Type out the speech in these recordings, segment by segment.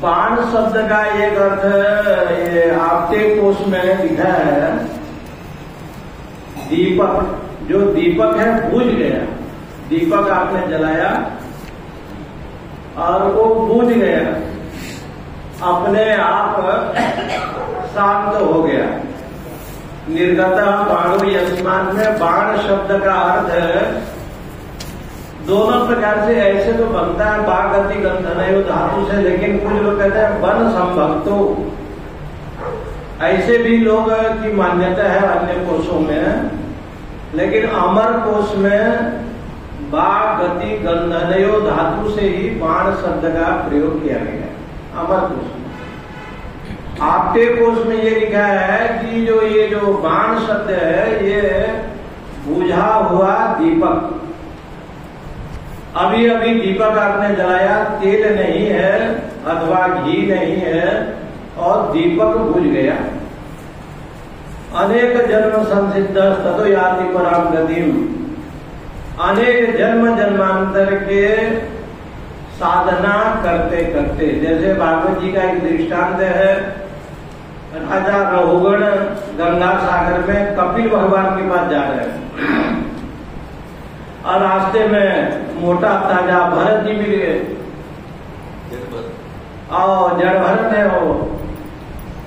बाण शब्द का एक अर्थ ये आपके कोश में लिखा है दीपक। जो दीपक है बुझ गया, दीपक आपने जलाया और वो बुझ गया, अपने आप शांत हो गया। निर्गत बाणो यस्मान में बाण शब्द का अर्थ दोनों प्रकार से ऐसे तो बनता है बाघ गति गंधनयो धातु से, लेकिन कुछ लोग कहते हैं वन संभक्तो, ऐसे भी लोग की मान्यता है अन्य कोशों में। लेकिन अमर कोश में बाघ गति गंधनयो धातु से ही बाण शब्द का प्रयोग किया गया है अमर कोश में। आपके कोश में ये लिखा है कि ये जो बाण शब्द है ये बुझा हुआ दीपक। अभी अभी दीपक आपने जलाया, तेल नहीं है अथवा घी नहीं है और दीपक बुझ गया। अनेक जन्म संसिद्ध ततो याति पराम गतिम, अनेक जन्म जन्मांतर के साधना करते करते, जैसे भागवत जी का एक दृष्टांत है, राजा रघुगण गंगा सागर में कपिल भगवान के पास जा रहे हैं और रास्ते में मोटा ताजा भरत जी मिल गए और जड़ भरत है वो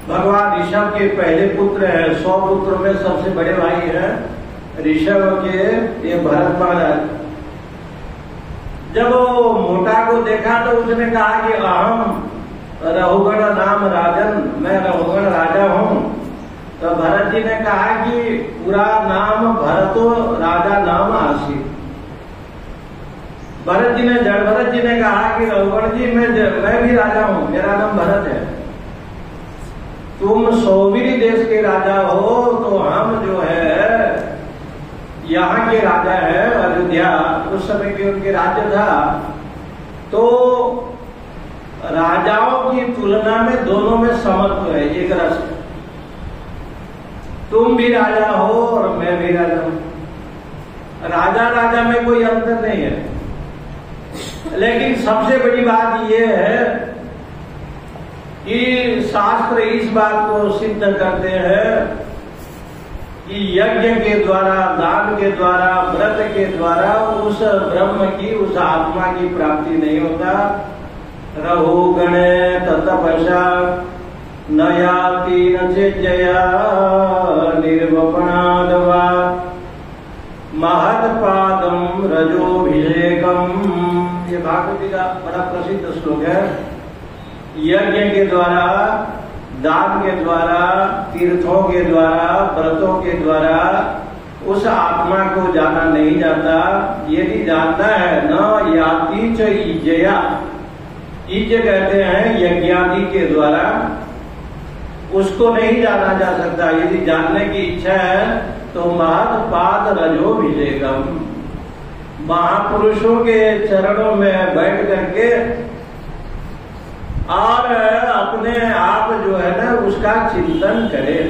भगवान ऋषभ के पहले पुत्र है, 100 पुत्रों में सबसे बड़े भाई है ऋषभ के ये भरत महाराज। जब वो मोटा को देखा तो उसने कहा कि अहम रघुगण नाम राजन, मैं रघुगण राजा हूँ। तो भरत जी ने कहा कि पूरा नाम भरतो राजा नाम आसी। भरत जी ने जड़ भरत जी ने कहा कि रघुगण जी मैं भी राजा हूँ, मेरा नाम भरत है। तुम सौवीरी देश के राजा हो तो हम जो है यहाँ के राजा है अयोध्या, उस समय के उनके राज्य था। तो राजाओं की तुलना में दोनों में समत्व है एक रस। तुम भी राजा हो और मैं भी राजा हूं, राजा राजा में कोई अंतर नहीं है। लेकिन सबसे बड़ी बात यह है कि शास्त्र इस बात को सिद्ध करते हैं कि यज्ञ के द्वारा, दान के द्वारा, व्रत के द्वारा उस ब्रह्म की, उस आत्मा की प्राप्ति नहीं होता। रघुगण ततपसा न याति न चेज्जया निर्वपणादवा महत्पादम रजोभिषेकम। ये भागवत का बड़ा प्रसिद्ध श्लोक है। यज्ञ के द्वारा, दान के द्वारा, तीर्थों के द्वारा, व्रतों के द्वारा उस आत्मा को जाना नहीं जाता। यदि जानता है न याति च ईजया, ईज कहते हैं यज्ञादि के द्वारा, उसको नहीं जाना जा सकता। यदि जानने की इच्छा है तो महत्पाद रजोभिषेकम, महापुरुषों के चरणों में बैठ करके और अपने आप जो है ना उसका चिंतन करें।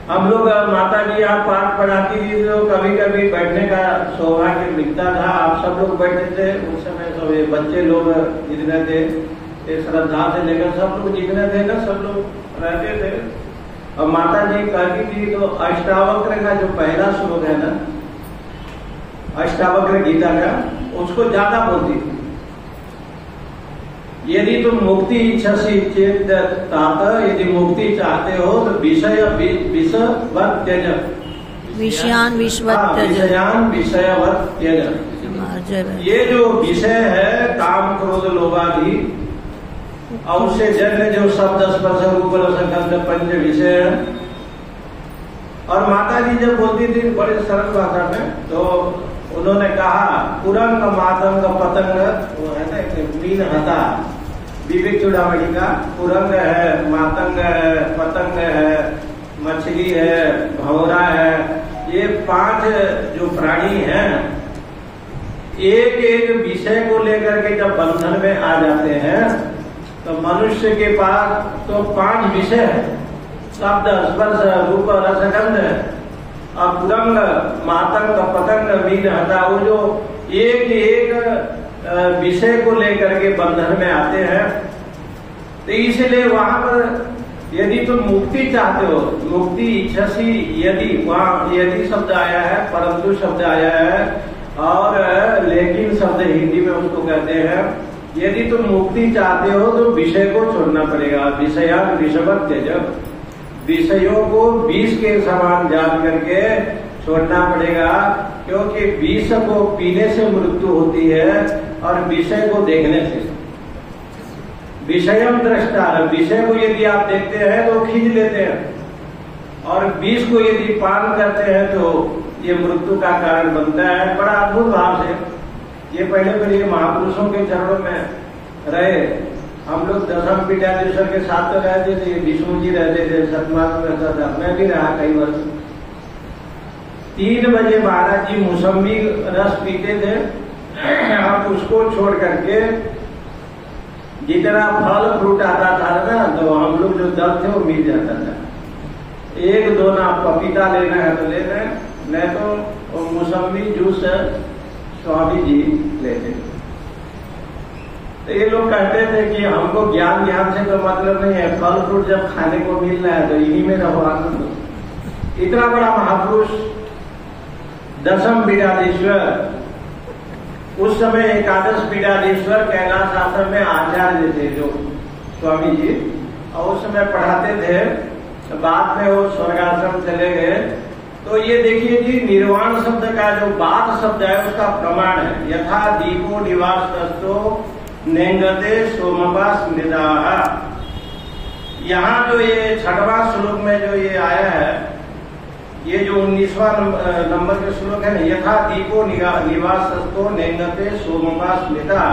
हम लोग माता जी यहाँ पाठ पढ़ाती थी तो कभी कभी बैठने का सौभाग्य मिलता था। आप सब लोग बैठे थे उस समय, सब बच्चे लोग जितने थे, श्रद्धा से लेकर सब लोग जितने थे ना, सब लोग रहते थे। और माता जी कहती थी तो अष्टावक्र का जो पहला श्लोक है ना, अष्टावक्र गीता का, उसको ज्यादा बोलती थी। यदि तुम मुक्ति इच्छसी चेत तात, यदि मुक्ति चाहते हो तो विषयवत त्यज, विषयान विषयवत त्यज। ये जो विषय है काम क्रोध लोभादि और उससे जन्य जो शब्द स्पर्श रूप रस गंध पंच विषय है। और माता जी जब बोलती थी बड़े सरल भाषा में, तो उन्होंने कहा कुरंग मातंग पतंग, वो है ना मीन हता, विवेक चूड़ामणि का कुरंग है, मातंग है, पतंग है, मछली है, भौरा है, ये 5 जो प्राणी हैं, एक एक विषय को लेकर के जब बंधन में आ जाते हैं तो मनुष्य के पास तो 5 विषय है, शब्द स्पर्श रूप रस गंध। अब कुरंग मातंग पतंग मीन हता, वो जो एक एक विषय को लेकर के बंधन में आते हैं। तो इसलिए वहां पर यदि तुम मुक्ति चाहते हो, मुक्ति इच्छसी, यदि वहां यदि शब्द आया है, परंतु शब्द आया है और लेकिन शब्द हिंदी में उसको कहते हैं। यदि तुम मुक्ति चाहते हो तो विषय को छोड़ना पड़ेगा। विषयान विषवत त्यज, विषयों को विष के समान जान करके छोड़ना पड़ेगा, क्योंकि विष को पीने से मृत्यु होती है और विषय को देखने से। विषयम दृष्टा, विषय को यदि आप देखते हैं तो खींच लेते हैं, और विष को यदि पान करते हैं तो ये मृत्यु का कारण बनता है। बड़ा अद्भुत भाव से ये पहले महापुरुषों के चरणों में रहे। हम लोग दशम पीठाधीश्वर के साथ तो रहते थे, विष्णु जी रहते थे, सतमार्ग रहता था, मैं भी रहा कई वर्ष। 3 बजे महाराज जी मौसम्बी रस पीते थे, और उसको छोड़ करके जितना फल फ्रूट आता था ना, तो हम लोग जो दल थे वो मिल जाता था। 1-2 ना पपीता लेना है तो लेना, नहीं तो मौसम्बी जूस स्वामी जी लेते। तो ये लोग कहते थे कि हमको ज्ञान से तो मतलब नहीं है, फल फ्रूट जब खाने को मिल रहा है तो इन्हीं में रहो आनंद। इतना बड़ा महापुरुष दशम पीठाधीश्वर, उस समय एकादश पीठाधीश्वर कैलाश आश्रम में आचार्य थे जो स्वामी जी, और उस समय पढ़ाते थे। बाद में वो स्वर्गाश्रम चले गए। तो ये देखिए जी, निर्वाण शब्द का जो बाद शब्द है उसका प्रमाण है। यथा दीपो निवास तस्तो नेंगते सोमपा स्मृता। यहाँ जो ये 6वां श्लोक में जो ये आया है, ये जो 19वां नंबर के श्लोक है ना, यथा दीपो निवास तस्तो नेंगते सोमपा स्मृता।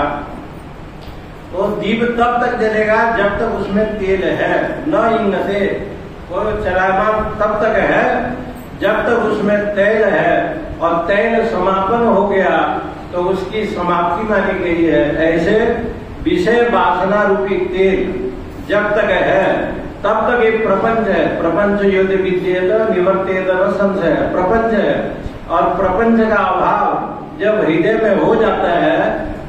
तो दीप तब तक जलेगा जब तक उसमें तेल है, न इंगते, और चलायमान तब तक है जब तक उसमें तेल है, और तेल समापन हो गया तो उसकी समाप्ति मानी गई है। ऐसे विषय वासना रूपी तेल जब तक है तब तक ये प्रपंच है। प्रपंच युद्ध विद्येत निवर्तेत न संशय, प्रपंच है। और प्रपंच का अभाव जब हृदय में हो जाता है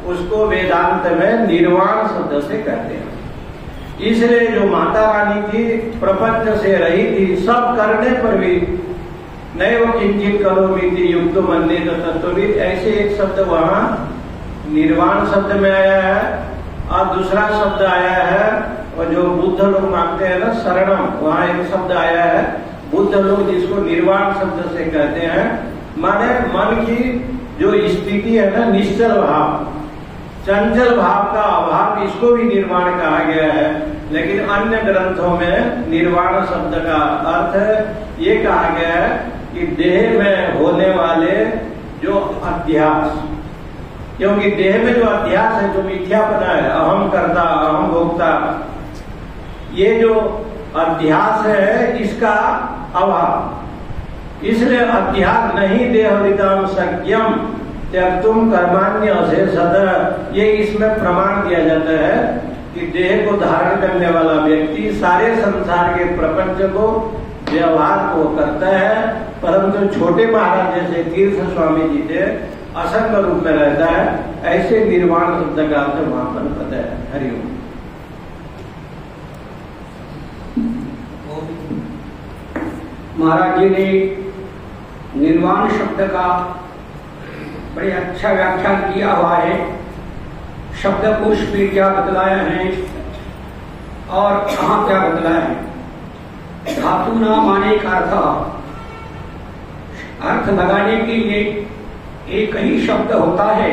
उसको वेदांत में निर्वाण शब्द से कहते हैं। इसलिए जो माता रानी थी प्रपंच से रही थी, सब करने पर भी नहीं वो किंचित करोमि युक्त मंदिर तत्वविद, ऐसे एक शब्द वहां निर्वाण शब्द में आया है। और दूसरा शब्द आया है, और जो बुद्ध लोग मानते हैं ना शरणम, वहां एक शब्द आया है बुद्ध लोग जिसको निर्वाण शब्द से कहते हैं। माने मन की जो स्थिति है ना, निश्चल भाव, चंचल भाव का अभाव, इसको भी निर्वाण कहा गया है। लेकिन अन्य ग्रंथों में निर्वाण शब्द का अर्थ ये कहा गया है कि देह में होने वाले जो अध्यास, क्योंकि देह में जो अध्यास है, जो मिथ्यापना है, अहम कर्ता अहम भोक्ता, ये जो अध्यास है इसका अभाव। इसलिए अध्यास नहीं देहवृताम सक्यम त्यक्तुम कर्माण्य अशेषतः, ये इसमें प्रमाण दिया जाता है कि देह को धारण करने वाला व्यक्ति सारे संसार के प्रपंच को व्यवहार को करता है, परंतु छोटे महाराज जैसे तीर्थ स्वामी जी थे असंग रूप में रहता है। ऐसे निर्वाण शब्द का अर्थ वहां पर पता है। हरिओम। महाराज जी ने निर्वाण शब्द का बड़े अच्छा व्याख्यान किया हुआ है। शब्द कोश में क्या बतलाया है और कहाँ क्या बतलाया है। धातु ना माने का अर्थ लगाने के लिए एक ही शब्द होता है,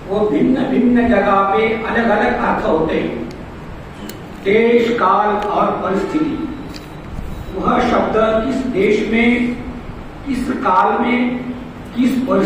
वो भिन्न भिन्न जगह पे अलग अलग अर्थ होते हैं। देश काल और परिस्थिति, वह शब्द किस देश में, किस काल में, किस